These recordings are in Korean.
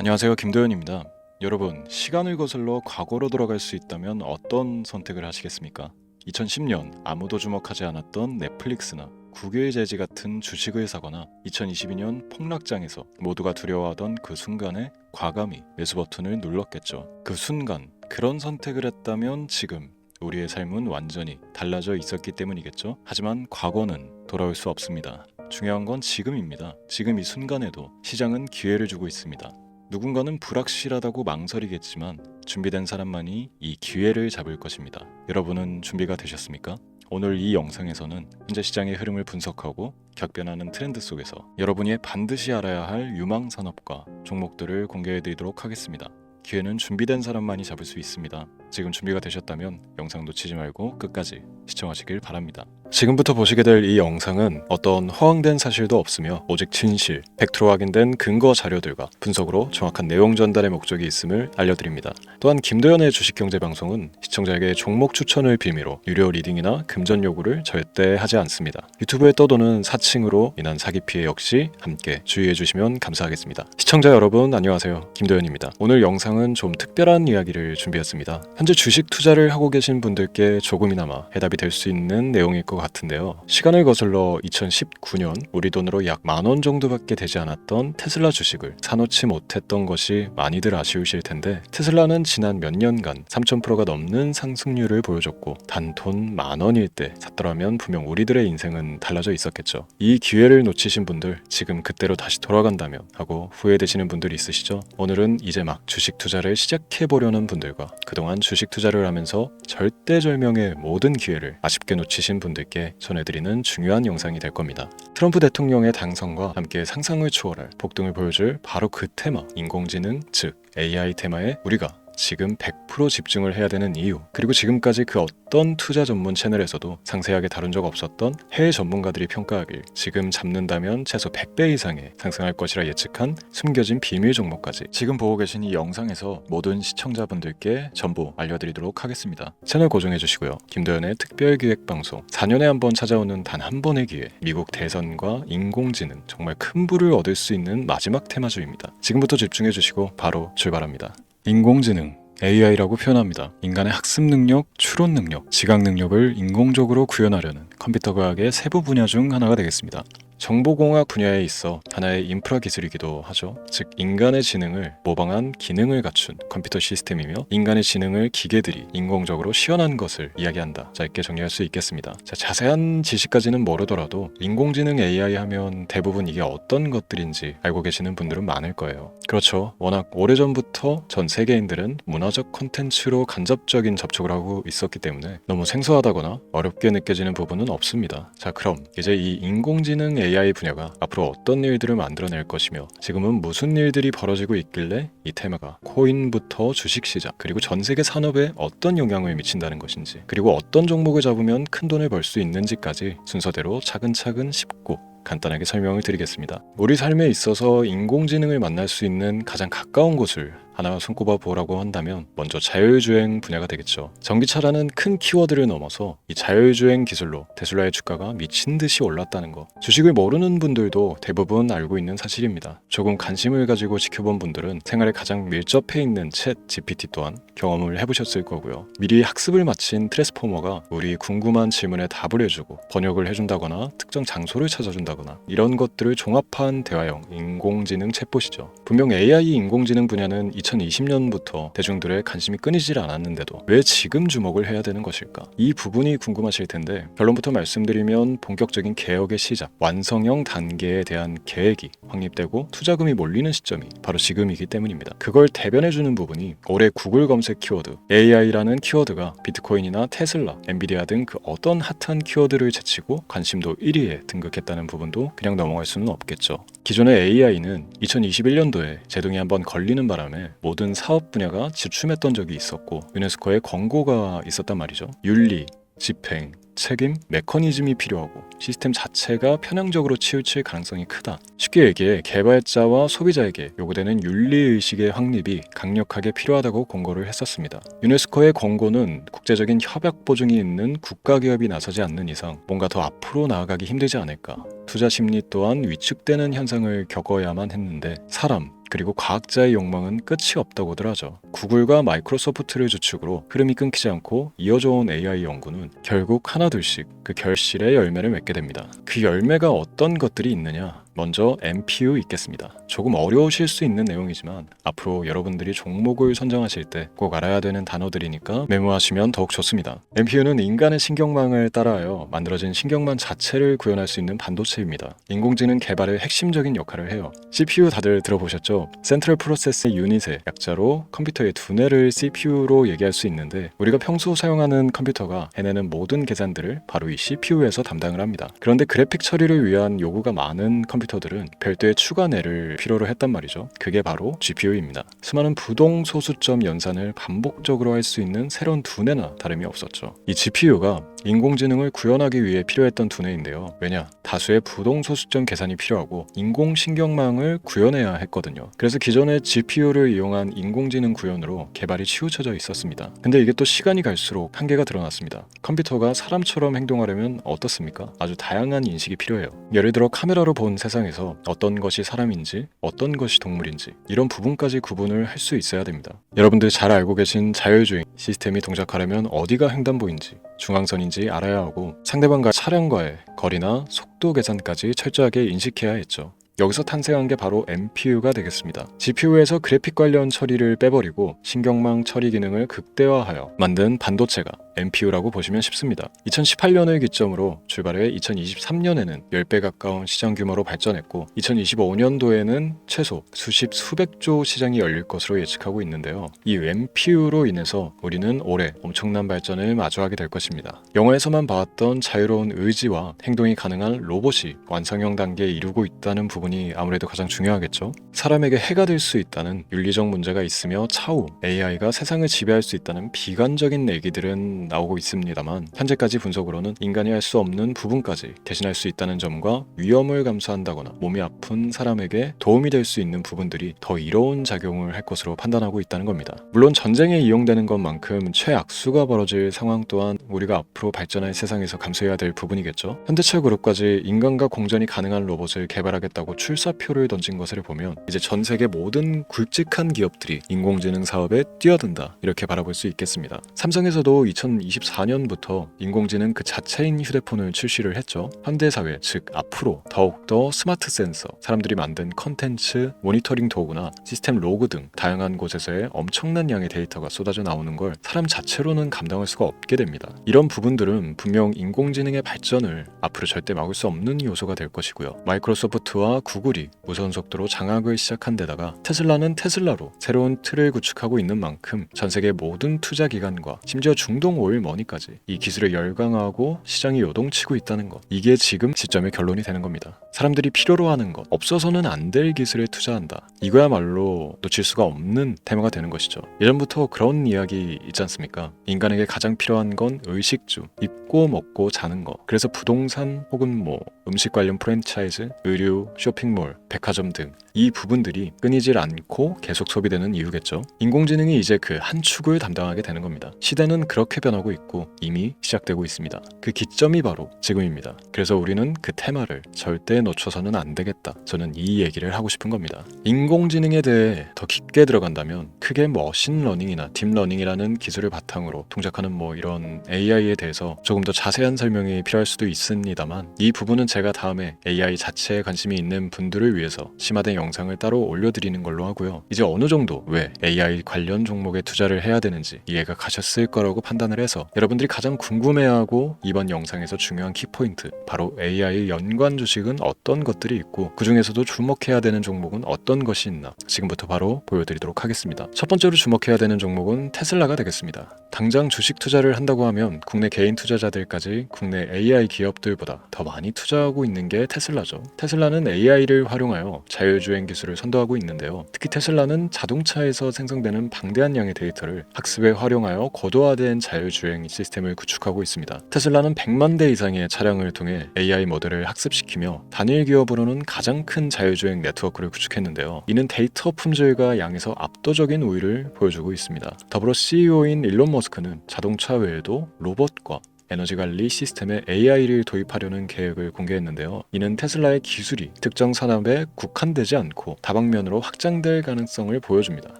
안녕하세요, 김도현입니다. 여러분, 시간을 거슬러 과거로 돌아갈 수 있다면 어떤 선택을 하시겠습니까? 2010년 아무도 주목하지 않았던 넷플릭스나 구글 제지 같은 주식을 사거나 2022년 폭락장에서 모두가 두려워하던 그 순간에 과감히 매수 버튼을 눌렀겠죠. 그 순간 그런 선택을 했다면 지금 우리의 삶은 완전히 달라져 있었기 때문이겠죠. 하지만 과거는 돌아올 수 없습니다. 중요한 건 지금입니다. 지금 이 순간에도 시장은 기회를 주고 있습니다. 누군가는 불확실하다고 망설이겠지만 준비된 사람만이 이 기회를 잡을 것입니다. 여러분은 준비가 되셨습니까? 오늘 이 영상에서는 현재 시장의 흐름을 분석하고 격변하는 트렌드 속에서 여러분이 반드시 알아야 할 유망 산업과 종목들을 공개해드리도록 하겠습니다. 기회는 준비된 사람만이 잡을 수 있습니다. 지금 준비가 되셨다면 영상 놓치지 말고 끝까지 시청하시길 바랍니다. 지금부터 보시게 될 이 영상은 어떤 허황된 사실도 없으며 오직 진실, 팩트로 확인된 근거 자료들과 분석으로 정확한 내용 전달의 목적이 있음을 알려드립니다. 또한 김도현의 주식경제방송은 시청자에게 종목 추천을 빌미로 유료 리딩이나 금전 요구를 절대 하지 않습니다. 유튜브에 떠도는 사칭으로 인한 사기 피해 역시 함께 주의해 주시면 감사하겠습니다. 시청자 여러분 안녕하세요, 김도현입니다. 오늘 영상은 좀 특별한 이야기를 준비했습니다. 현재 주식 투자를 하고 계신 분들께 조금이나마 해답이 될 수 있는 내용일 것 같은데요. 시간을 거슬러 2019년 우리 돈으로 약 10,000원 정도밖에 되지 않았던 테슬라 주식을 사놓지 못했던 것이 많이들 아쉬우실 텐데, 테슬라는 지난 몇 년간 3000%가 넘는 상승률을 보여줬고 단 돈 10,000원일 때 샀더라면 분명 우리들의 인생은 달라져 있었겠죠. 이 기회를 놓치신 분들, 지금 그때로 다시 돌아간다면 하고 후회되시는 분들이 있으시죠? 오늘은 이제 막 주식 투자를 시작해보려는 분들과 그동안 주식 투자를 하면서 절대절명의 모든 기회를 아쉽게 놓치신 분들께 전해드리는 중요한 영상이 될 겁니다. 트럼프 대통령의 당선과 함께 상상을 초월할 폭등을 보여줄 바로 그 테마, 인공지능, 즉 AI 테마에 우리가 지금 100% 집중을 해야 되는 이유, 그리고 지금까지 그 어떤 투자 전문 채널에서도 상세하게 다룬 적 없었던 해외 전문가들이 평가하길 지금 잡는다면 최소 100배 이상의 상승할 것이라 예측한 숨겨진 비밀 종목까지 지금 보고 계신 이 영상에서 모든 시청자분들께 전부 알려드리도록 하겠습니다. 채널 고정해 주시고요. 김도현의 특별기획방송 4년에 한 번 찾아오는 단 한 번의 기회, 미국 대선과 인공지능, 정말 큰 부를 얻을 수 있는 마지막 테마주입니다. 지금부터 집중해 주시고 바로 출발합니다. 인공지능, AI라고 표현합니다. 인간의 학습 능력, 추론 능력, 지각 능력을 인공적으로 구현하려는 컴퓨터 과학의 세부 분야 중 하나가 되겠습니다. 정보공학 분야에 있어 하나의 인프라 기술이기도 하죠. 즉 인간의 지능을 모방한 기능을 갖춘 컴퓨터 시스템이며, 인간의 지능을 기계들이 인공적으로 시연한 것을 이야기한다. 짧게 정리할 수 있겠습니다. 자세한 지식까지는 모르더라도 인공지능 AI 하면 대부분 이게 어떤 것들인지 알고 계시는 분들은 많을 거예요. 그렇죠. 워낙 오래전부터 전 세계인들은 문화적 콘텐츠로 간접적인 접촉을 하고 있었기 때문에 너무 생소하다거나 어렵게 느껴지는 부분은 없습니다. 자, 그럼 이제 이 인공지능 AI 분야가 앞으로 어떤 일들을 만들어낼 것이며 지금은 무슨 일들이 벌어지고 있길래 이 테마가 코인부터 주식시장 그리고 전 세계 산업에 어떤 영향을 미친다는 것인지, 그리고 어떤 종목을 잡으면 큰 돈을 벌 수 있는지까지 순서대로 차근차근 짚고 간단하게 설명을 드리겠습니다. 우리 삶에 있어서 인공지능을 만날 수 있는 가장 가까운 곳을 하나 손꼽아 보라고 한다면 먼저 자율주행 분야가 되겠죠. 전기차라는 큰 키워드를 넘어서 이 자율주행 기술로 테슬라의 주가가 미친 듯이 올랐다는 것, 주식을 모르는 분들도 대부분 알고 있는 사실입니다. 조금 관심을 가지고 지켜본 분들은 생활에 가장 밀접해 있는 챗 GPT 또한 경험을 해보셨을 거고요. 미리 학습을 마친 트랜스포머가 우리 궁금한 질문에 답을 해주고 번역을 해준다거나 특정 장소를 찾아준다거나 이런 것들을 종합한 대화형 인공지능 챗봇이죠. 분명 AI 인공지능 분야는 2020년부터 대중들의 관심이 끊이질 않았는데도 왜 지금 주목을 해야 되는 것일까? 이 부분이 궁금하실 텐데, 결론부터 말씀드리면 본격적인 개혁의 시작, 완성형 단계에 대한 계획이 확립되고 투자금이 몰리는 시점이 바로 지금이기 때문입니다. 그걸 대변해주는 부분이 올해 구글 검색 키워드 AI라는 키워드가 비트코인이나 테슬라, 엔비디아 등 그 어떤 핫한 키워드를 제치고 관심도 1위에 등극했다는 부분도 그냥 넘어갈 수는 없겠죠. 기존의 AI는 2021년도에 제동이 한번 걸리는 바람에 모든 사업 분야가 주춤했던 적이 있었고 유네스코의 권고가 있었단 말이죠. 윤리, 집행, 책임, 메커니즘이 필요하고 시스템 자체가 편향적으로 치우칠 가능성이 크다. 쉽게 얘기해 개발자와 소비자에게 요구되는 윤리의식의 확립이 강력하게 필요하다고 권고를 했었습니다. 유네스코의 권고는 국제적인 협약 보증이 있는 국가기업이 나서지 않는 이상 뭔가 더 앞으로 나아가기 힘들지 않을까. 투자 심리 또한 위축되는 현상을 겪어야만 했는데 사람 그리고 과학자의 욕망은 끝이 없다고들 하죠. 구글과 마이크로소프트를 주축으로 흐름이 끊기지 않고 이어져 온 AI 연구는 결국 하나둘씩 그 결실의 열매를 맺게 됩니다. 그 열매가 어떤 것들이 있느냐? 먼저 NPU 있겠습니다. 조금 어려우실 수 있는 내용이지만 앞으로 여러분들이 종목을 선정하실 때 꼭 알아야 되는 단어들이니까 메모하시면 더욱 좋습니다. NPU는 인간의 신경망을 따라하여 만들어진 신경망 자체를 구현할 수 있는 반도체입니다. 인공지능 개발의 핵심적인 역할을 해요. CPU 다들 들어보셨죠? 센트럴 프로세스 유닛의 약자로 컴퓨터의 두뇌를 CPU로 얘기할 수 있는데 우리가 평소 사용하는 컴퓨터가 해내는 모든 계산들을 바로 이 CPU에서 담당을 합니다. 그런데 그래픽 처리를 위한 요구가 많은 컴퓨터들은 별도의 추가뇌를 필요로 했단 말이죠. 그게 바로 GPU입니다. 수많은 부동 소수점 연산을 반복적으로 할 수 있는 새로운 두뇌나 다름이 없었죠. 이 GPU가 인공지능을 구현하기 위해 필요했던 두뇌인데요. 왜냐? 다수의 부동 소수점 계산이 필요하고 인공신경망을 구현해야 했거든요. 그래서 기존의 GPU를 이용한 인공지능 구현으로 개발이 치우쳐져 있었습니다. 근데 이게 또 시간이 갈수록 한계가 드러났습니다. 컴퓨터가 사람처럼 행동하려면 어떻습니까? 아주 다양한 인식이 필요해요. 예를 들어 카메라로 본 세상에서 어떤 것이 사람인지 어떤 것이 동물인지 이런 부분까지 구분을 할 수 있어야 됩니다. 여러분들 잘 알고 계신 자율주행 시스템이 동작하려면 어디가 횡단보인지 중앙선인지 알아야 하고 상대방과 차량과의 거리나 속도 계산까지 철저하게 인식해야 했죠. 여기서 탄생한 게 바로 NPU가 되겠습니다. GPU에서 그래픽 관련 처리를 빼버리고 신경망 처리 기능을 극대화하여 만든 반도체가 NPU라고 보시면 쉽습니다. 2018년을 기점으로 출발해 2023년에는 10배 가까운 시장 규모로 발전했고 2025년도에는 최소 수백조 시장이 열릴 것으로 예측하고 있는데요. 이 NPU로 인해서 우리는 올해 엄청난 발전을 마주하게 될 것입니다. 영화에서만 봐왔던 자유로운 의지와 행동이 가능한 로봇이 완성형 단계에 이르고 있다는 부분이 아무래도 가장 중요하겠죠. 사람에게 해가 될 수 있다는 윤리적 문제가 있으며 차후 AI가 세상을 지배할 수 있다는 비관적인 얘기들은 나오고 있습니다만 현재까지 분석으로는 인간이 할 수 없는 부분까지 대신할 수 있다는 점과 위험을 감수한다거나 몸이 아픈 사람에게 도움이 될 수 있는 부분들이 더 이로운 작용을 할 것으로 판단하고 있다는 겁니다. 물론 전쟁에 이용되는 것만큼 최악수가 벌어질 상황 또한 우리가 앞으로 발전할 세상에서 감수해야 될 부분이겠죠. 현대차 그룹까지 인간과 공전이 가능한 로봇을 개발하겠다고 출사표를 던진 것을 보면 이제 전 세계 모든 굵직한 기업들이 인공지능 사업에 뛰어든다 이렇게 바라볼 수 있겠습니다. 삼성에서도 2024년부터 인공지능 그 자체인 휴대폰을 출시를 했죠. 현대사회 즉 앞으로 더욱더 스마트 센서, 사람들이 만든 컨텐츠, 모니터링 도구나 시스템 로그 등 다양한 곳에서의 엄청난 양의 데이터가 쏟아져 나오는 걸 사람 자체로는 감당할 수가 없게 됩니다. 이런 부분들은 분명 인공지능의 발전을 앞으로 절대 막을 수 없는 요소가 될 것이고요. 마이크로소프트와 구글이 무선 속도로 장악을 시작한 데다가 테슬라는 테슬라로 새로운 틀을 구축하고 있는 만큼 전 세계 모든 투자 기관과 심지어 중동 오일 머니까지 이 기술을 열광하고 시장이 요동치고 있다는 것, 이게 지금 시점의 결론이 되는 겁니다. 사람들이 필요로 하는 것, 없어서는 안 될 기술에 투자한다. 이거야말로 놓칠 수가 없는 테마가 되는 것이죠. 예전부터 그런 이야기 있지 않습니까? 인간에게 가장 필요한 건 의식주, 입고 먹고 자는 것. 그래서 부동산 혹은 음식 관련 프랜차이즈, 의류, 쇼핑몰, 백화점 등 이 부분들이 끊이질 않고 계속 소비되는 이유겠죠. 인공지능이 이제 그 한 축을 담당하게 되는 겁니다. 시대는 그렇게 변하고 있고 이미 시작되고 있습니다. 그 기점이 바로 지금입니다. 그래서 우리는 그 테마를 절대 놓쳐서는 안 되겠다. 저는 이 얘기를 하고 싶은 겁니다. 인공지능에 대해 더 깊게 들어간다면 크게 머신러닝이나 딥러닝이라는 기술을 바탕으로 동작하는 이런 AI에 대해서 조금 더 자세한 설명이 필요할 수도 있습니다만 이 부분은 제가 다음에 AI 자체에 관심이 있는 분들을 위해서 심화된 영상을 따로 올려드리는 걸로 하고요. 이제 어느 정도 왜 AI 관련 종목에 투자를 해야 되는지 이해가 가셨을 거라고 판단을 해서 여러분들이 가장 궁금해하고 이번 영상에서 중요한 키포인트, 바로 AI 연관 주식은 어떤 것들이 있고 그 중에서도 주목해야 되는 종목은 어떤 것이 있나 지금부터 바로 보여드리도록 하겠습니다. 첫 번째로 주목해야 되는 종목은 테슬라가 되겠습니다. 당장 주식 투자를 한다고 하면 국내 개인 투자자들까지 국내 AI 기업들보다 더 많이 투자하고 있는 게 테슬라죠. 테슬라는 AI를 활용하여 자율주행 기술을 선도하고 있는데요. 특히 테슬라는 자동차에서 생성되는 방대한 양의 데이터를 학습에 활용하여 고도화된 자율주행 시스템을 구축하고 있습니다. 테슬라는 100만 대 이상의 차량을 통해 AI 모델을 학습시키며 단일 기업으로는 가장 큰 자율주행 네트워크를 구축했는데요. 이는 데이터 품질과 양에서 압도적인 우위를 보여주고 있습니다. 더불어 CEO인 일론 머스크는 자동차 외에도 로봇과 에너지 관리 시스템에 AI를 도입하려는 계획을 공개했는데요. 이는 테슬라의 기술이 특정 산업에 국한되지 않고 다방면으로 확장될 가능성을 보여줍니다.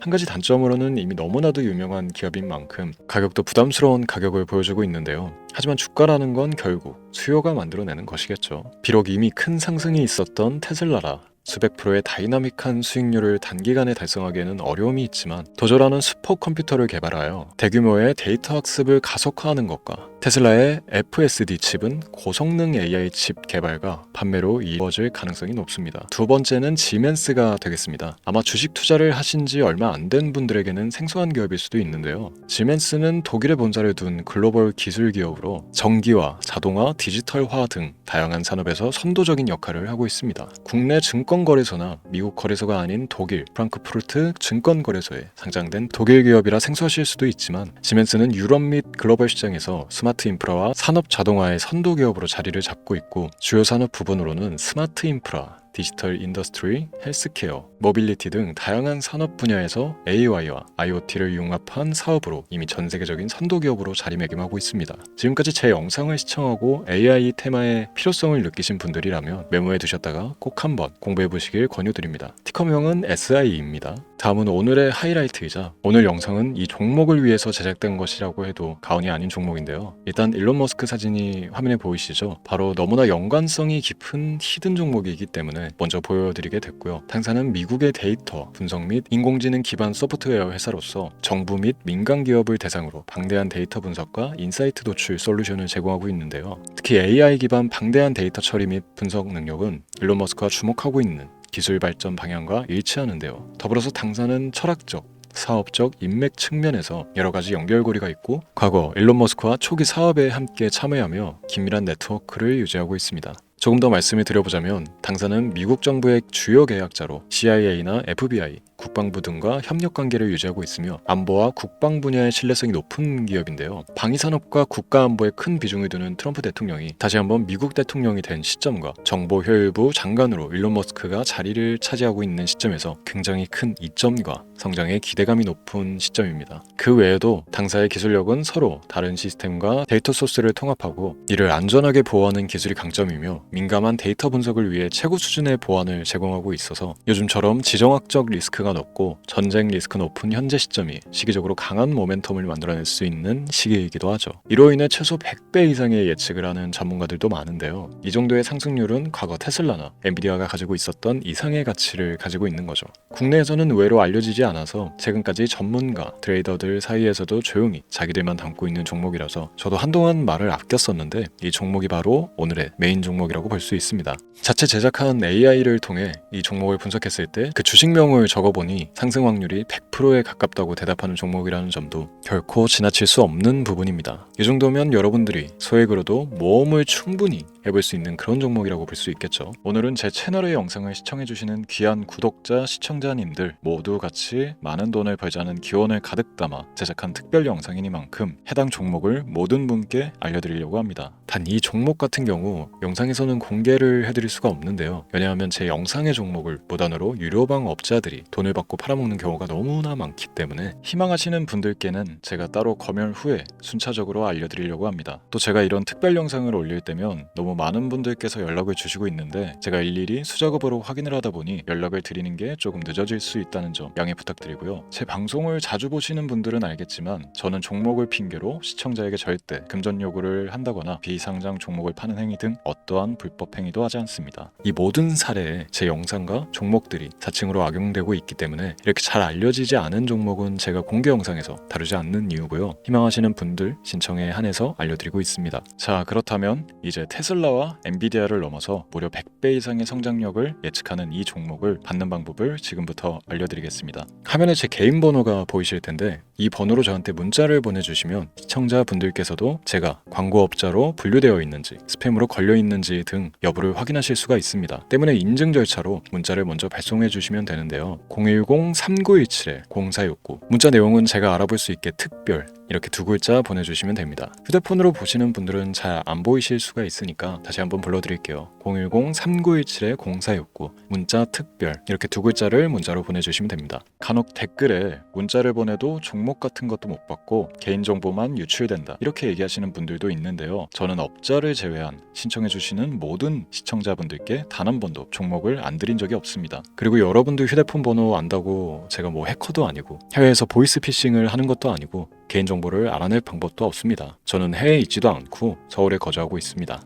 한 가지 단점으로는 이미 너무나도 유명한 기업인 만큼 가격도 부담스러운 가격을 보여주고 있는데요. 하지만 주가라는 건 결국 수요가 만들어내는 것이겠죠. 비록 이미 큰 상승이 있었던 테슬라라 수백 프로의 다이나믹한 수익률을 단기간에 달성하기에는 어려움이 있지만 도저라는 슈퍼컴퓨터를 개발하여 대규모의 데이터 학습을 가속화하는 것과 테슬라의 FSD 칩은 고성능 AI 칩 개발과 판매로 이루어질 가능성이 높습니다. 두 번째는 지멘스가 되겠습니다. 아마 주식 투자를 하신 지 얼마 안 된 분들에게는 생소한 기업일 수도 있는데요. 지멘스는 독일에 본사를 둔 글로벌 기술 기업으로 전기와 자동화, 디지털화 등 다양한 산업에서 선도적인 역할을 하고 있습니다. 국내 증권거래소나 미국 거래소가 아닌 독일 프랑크푸르트 증권거래소에 상장된 독일 기업이라 생소하실 수도 있지만 지멘스는 유럽 및 글로벌 시장에서 스마트 인프라와 산업 자동화의 선도 기업으로 자리를 잡고 있고 주요 산업 부분으로는 스마트 인프라, 디지털 인더스트리, 헬스케어, 모빌리티 등 다양한 산업 분야에서 AI와 IoT를 융합한 사업으로 이미 전 세계적인 선도 기업으로 자리매김하고 있습니다. 지금까지 제 영상을 시청하고 AI 테마의 필요성을 느끼신 분들이라면 메모해 두셨다가 꼭 한번 공부해 보시길 권유드립니다. 티커명은 SI입니다. 다음은 오늘의 하이라이트이자 오늘 영상은 이 종목을 위해서 제작된 것이라고 해도 과언이 아닌 종목인데요. 일단 일론 머스크 사진이 화면에 보이시죠? 바로 너무나 연관성이 깊은 히든 종목이기 때문에 먼저 보여드리게 됐고요. 당사는 미국의 데이터 분석 및 인공지능 기반 소프트웨어 회사로서 정부 및 민간 기업을 대상으로 방대한 데이터 분석과 인사이트 도출 솔루션을 제공하고 있는데요. 특히 AI 기반 방대한 데이터 처리 및 분석 능력은 일론 머스크가 주목하고 있는 기술 발전 방향과 일치하는데요. 더불어서 당사는 철학적, 사업적 인맥 측면에서 여러 가지 연결고리가 있고 과거 일론 머스크와 초기 사업에 함께 참여하며 긴밀한 네트워크를 유지하고 있습니다. 조금 더 말씀을 드려보자면 당사는 미국 정부의 주요 계약자로 CIA나 FBI, 국방부 등과 협력관계를 유지하고 있으며 안보와 국방 분야의 신뢰성이 높은 기업인데요. 방위산업과 국가안보에 큰 비중을 두는 트럼프 대통령이 다시 한번 미국 대통령이 된 시점과 정보효율부 장관으로 일론 머스크가 자리를 차지하고 있는 시점에서 굉장히 큰 이점과 성장에 기대감이 높은 시점입니다. 그 외에도 당사의 기술력은 서로 다른 시스템과 데이터 소스를 통합하고 이를 안전하게 보호하는 기술이 강점이며 민감한 데이터 분석을 위해 최고 수준의 보안을 제공하고 있어서 요즘처럼 지정학적 리스크가 높고 전쟁 리스크 높은 현재 시점이 시기적으로 강한 모멘텀을 만들어낼 수 있는 시기이기도 하죠. 이로 인해 최소 100배 이상의 예측을 하는 전문가들도 많은데요. 이 정도의 상승률은 과거 테슬라나 엔비디아가 가지고 있었던 이상의 가치를 가지고 있는 거죠. 국내에서는 의외로 알려지지 않아서 최근까지 전문가, 트레이더들 사이에서도 조용히 자기들만 담고 있는 종목이라서 저도 한동안 말을 아꼈었는데 이 종목이 바로 오늘의 메인 종목이라고 볼 수 있습니다. 자체 제작한 AI를 통해 이 종목을 분석했을 때 그 주식명을 적어보니 상승 확률이 100%에 가깝다고 대답하는 종목이라는 점도 결코 지나칠 수 없는 부분입니다. 이 정도면 여러분들이 소액으로도 모험을 충분히 해볼 수 있는 그런 종목이라고 볼 수 있겠죠. 오늘은 제 채널의 영상을 시청해주시는 귀한 구독자, 시청자님들 모두 같이 많은 돈을 벌자는 기원을 가득 담아 제작한 특별 영상이니만큼 해당 종목을 모든 분께 알려드리려고 합니다. 단 이 종목 같은 경우 영상에서는 공개를 해드릴 수가 없는데요. 왜냐하면 제 영상의 종목을 무단으로 유료방 업자들이 돈을 받고 팔아먹는 경우가 너무나 많기 때문에 희망하시는 분들께는 제가 따로 검열 후에 순차적으로 알려드리려고 합니다. 또 제가 이런 특별 영상을 올릴 때면 너무 많은 분들께서 연락을 주시고 있는데 제가 일일이 수작업으로 확인을 하다 보니 연락을 드리는 게 조금 늦어질 수 있다는 점 양해 부탁드리고요. 제 방송을 자주 보시는 분들은 알겠지만 저는 종목을 핑계로 시청자에게 절대 금전 요구를 한다거나 비상장 종목을 파는 행위 등 어떠한 불법 행위도 하지 않습니다. 이 모든 사례에 제 영상과 종목들이 사칭으로 악용되고 있기 때문에 이렇게 잘 알려지지 않은 종목은 제가 공개 영상에서 다루지 않는 이유고요. 희망하시는 분들 신청에 한해서 알려드리고 있습니다. 자, 그렇다면 이제 테슬라와 엔비디아를 넘어서 무려 100배 이상의 성장력을 예측하는 이 종목을 받는 방법을 지금부터 알려드리겠습니다. 화면에 제 개인 번호가 보이실 텐데 이 번호로 저한테 문자를 보내주시면 시청자분들께서도 제가 광고업자로 분류되어 있는지 스팸으로 걸려 있는지 등 여부를 확인하실 수가 있습니다. 때문에 인증 절차로 문자를 먼저 발송해 주시면 되는데요. 010-3917-0469 문자 내용은 제가 알아볼 수 있게 특별 이렇게 두 글자 보내주시면 됩니다. 휴대폰으로 보시는 분들은 잘 안 보이실 수가 있으니까 다시 한번 불러드릴게요. 010-3917-0469 문자 특별 이렇게 두 글자를 문자로 보내주시면 됩니다. 간혹 댓글에 문자를 보내도 종목 같은 것도 못 받고 개인정보만 유출된다 이렇게 얘기하시는 분들도 있는데요. 저는 업자를 제외한 신청해주시는 모든 시청자분들께 단 한 번도 종목을 안 드린 적이 없습니다. 그리고 여러분들 휴대폰 번호 안다고 제가 뭐 해커도 아니고 해외에서 보이스피싱을 하는 것도 아니고 개인정보를 알아낼 방법도 없습니다. 저는 해외에 있지도 않고 서울에 거주하고 있습니다.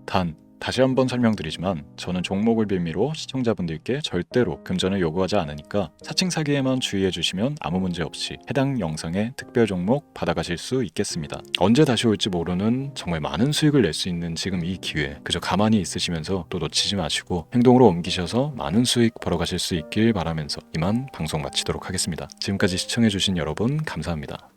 다시 한번 설명드리지만 저는 종목을 빌미로 시청자분들께 절대로 금전을 요구하지 않으니까 사칭 사기에만 주의해 주시면 아무 문제 없이 해당 영상의 특별 종목 받아가실 수 있겠습니다. 언제 다시 올지 모르는 정말 많은 수익을 낼 수 있는 지금 이 기회 그저 가만히 있으시면서 또 놓치지 마시고 행동으로 옮기셔서 많은 수익 벌어가실 수 있길 바라면서 이만 방송 마치도록 하겠습니다. 지금까지 시청해 주신 여러분 감사합니다.